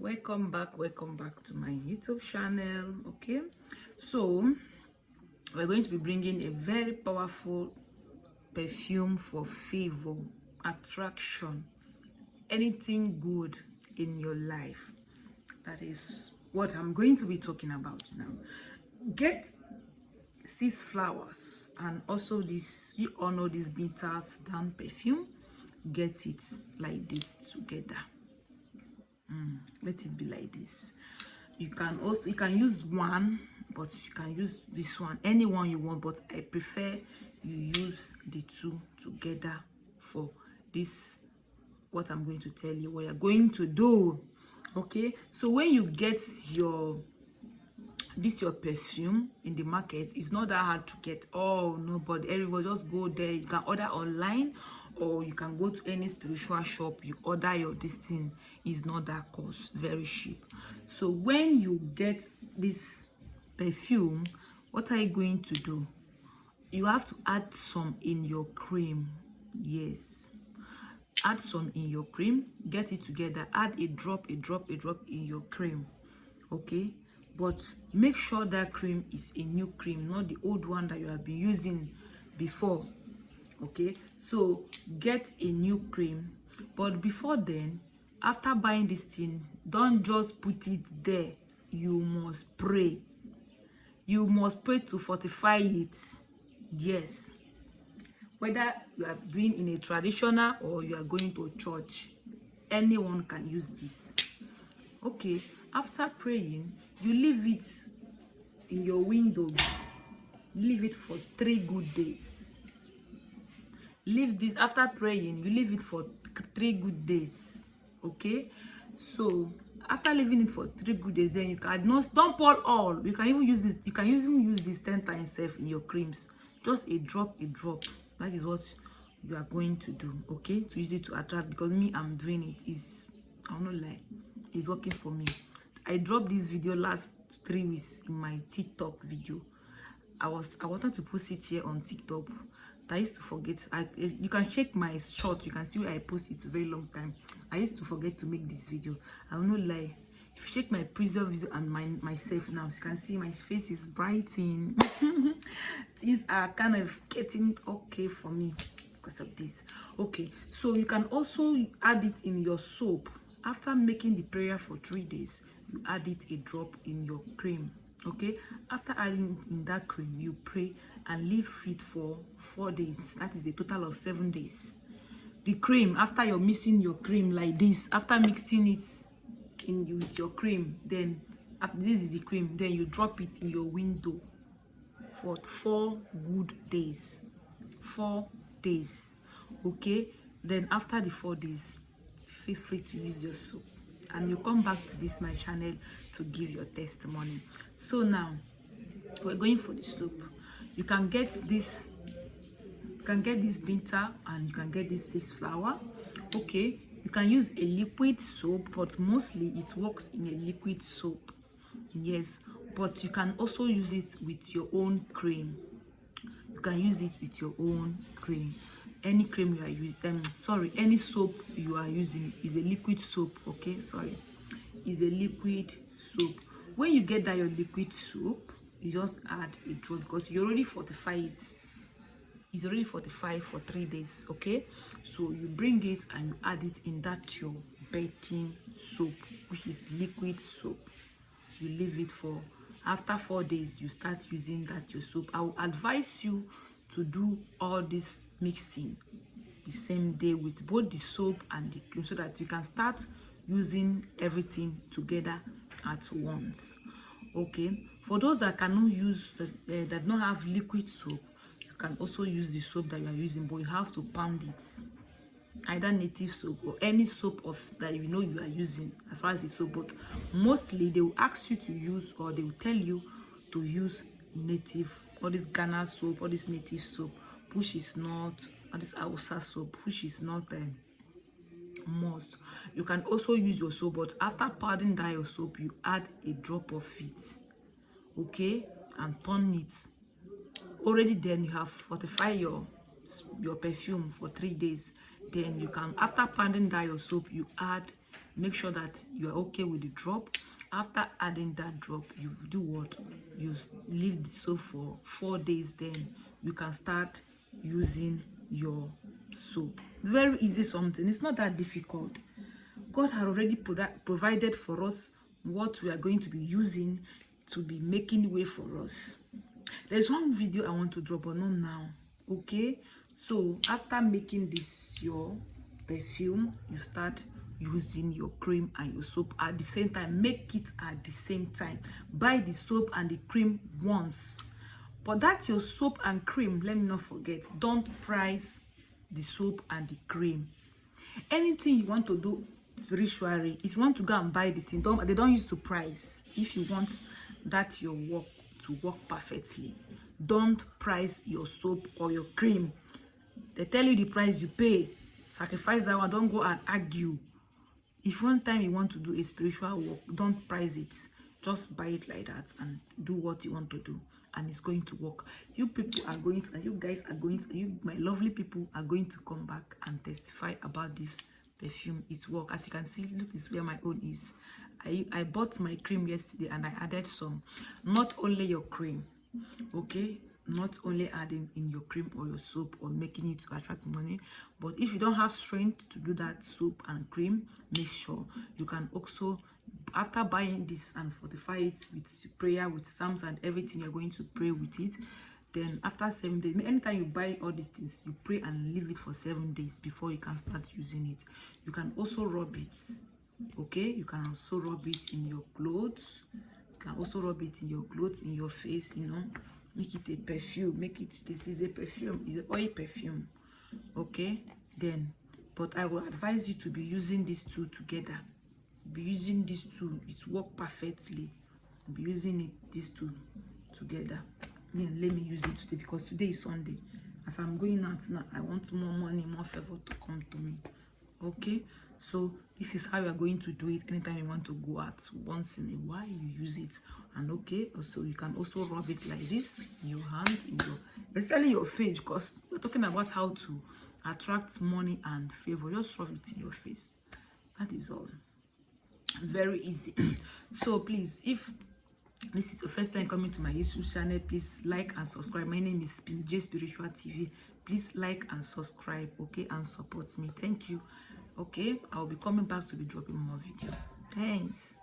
Welcome back to my YouTube channel. Okay, so we're going to be bringing a very powerful perfume for favor, attraction, anything good in your life. That is what I'm going to be talking about now. Get 6 flowers and also this, you all know this Binto Sudan perfume. Get it like this together. Let it be like this. You can use one, but you can use this one, any one you want, but I prefer you use the two together for this, what I'm going to tell you, what you're going to do. Okay, so when you get your perfume in the market, it's not that hard to get. Oh no, but everybody just go there. You can order online, or you can go to any spiritual shop, you order your this thing. Is not that cost, very cheap. So when you get this perfume, what are you going to do? You have to add some in your cream. Yes, add some in your cream, get it together, add a drop in your cream. Okay, but make sure that cream is a new cream, not the old one that you have been using before. Okay, so get a new cream, but before then, after buying this thing, don't just put it there. You must pray. You must pray to fortify it. Yes, whether you are doing in a traditional or you are going to a church, anyone can use this. Okay, after praying, you leave it in your window. Leave it for 3 good days. Leave this after praying, you leave it for 3 good days. Okay, so after leaving it for 3 good days, then you can don't pour all. You can even use this. You can even use this 10 times self in your creams. Just a drop. That is what you are going to do. Okay, to use it to attract. Because me, I'm doing it. I'm not lying. It's working for me. I dropped this video last 3 weeks in my TikTok video. I wanted to post it here on TikTok. I used to forget. You can check my short. You can see where I post it a very long time. I used to forget to make this video. I will not lie. If you check my previous video and myself now, you can see my face is brightening. Things are kind of getting okay for me because of this. Okay, so you can also add it in your soap. After making the prayer for 3 days, you add it a drop in your cream. Okay, after adding in that cream, you pray and leave it for 4 days. That is a total of 7 days. The cream, after you're mixing your cream like this, after mixing it with your cream, then after this is the cream, then you drop it in your window for 4 good days. 4 days. Okay, then after the 4 days, feel free to use your soap, and you come back to this my channel to give your testimony. So now we're going for the soap. You can get this Binto, and you can get this 6 flower. Okay, you can use a liquid soap, but mostly it works in a liquid soap. Yes, but you can also use it with your own cream. You can use it with your own cream. Any cream you are using, any soap you are using is a liquid soap. Okay, is a liquid soap. When you get that your liquid soap, you just add a drop because you already fortify it. It's already fortified for 3 days. Okay, so you bring it and you add it in that your bathing soap, which is liquid soap. You leave it for after 4 days, you start using that your soap. I will advise you to do all this mixing the same day with both the soap and the cream, so that you can start using everything together at once. Okay, for those that cannot use that don't have liquid soap, you can also use the soap that you are using, but you have to pound it, either native soap or any soap that you know you are using as far as the soap. But mostly they will ask you to use, or they will tell you to use native, all this Ghana soap, all this native soap, which is not, all this Hausa soap, which is not must. You can also use your soap, but after pounding that your soap, you add a drop of it. Okay, and turn it. Already then you have fortified your perfume for 3 days. Then you can, after pounding that your soap, you add Make sure that you are okay with the drop. After adding that drop, you do what? You leave the soap for 4 days, then you can start using your soap. Very easy something. It's not that difficult. God had already provided for us what we are going to be using to be making way for us. There's one video I want to drop, but not now. Okay, so after making this your perfume, you start using your cream and your soap at the same time. Make it at the same time. Buy the soap and the cream once. But that your soap and cream, let me not forget, don't price the soap and the cream. Anything you want to do spiritually, if you want to go and buy the thing, they don't use to price. If you want that your work to work perfectly, don't price your soap or your cream. They tell you the price, you pay. Sacrifice that one. Don't go and argue. If one time you want to do a spiritual work, don't price it. Just buy it like that and do what you want to do, and it's going to work. You people are going to, and you guys are going to, you my lovely people are going to come back and testify about this perfume. It's work. As you can see, look, this is where my own is. I bought my cream yesterday and I added some. Not only your cream, okay, not only adding in your cream or your soap or making it to attract money, but if you don't have strength to do that soap and cream, make sure you can also, after buying this and fortify it with prayer, with psalms and everything, you're going to pray with it. Then after 7 days, anytime you buy all these things, you pray and leave it for 7 days before you can start using it. You can also rub it, okay? You can also rub it in your clothes. You can also rub it in your clothes, in your face, you know. Make it a perfume. Make it, this is a perfume. It's an oil perfume, okay? Then, but I will advise you to be using these two together. Be using these two. It work perfectly. Be using it, these two together. Yeah, let me use it today because today is Sunday. As I'm going out now, I want more money, more favor to come to me. Okay, so this is how you are going to do it. Anytime you want to go out, once in a while you use it. And okay, also you can also rub it like this in your hand, in your, especially your face, because we're talking about how to attract money and favor. Just rub it in your face. That is all. Very easy. So please, if this is your first time coming to my YouTube channel, please like and subscribe. My name is J Spiritual TV. Please like and subscribe, okay, and support me. Thank you. Okay, I'll be coming back to be dropping more video. Thanks.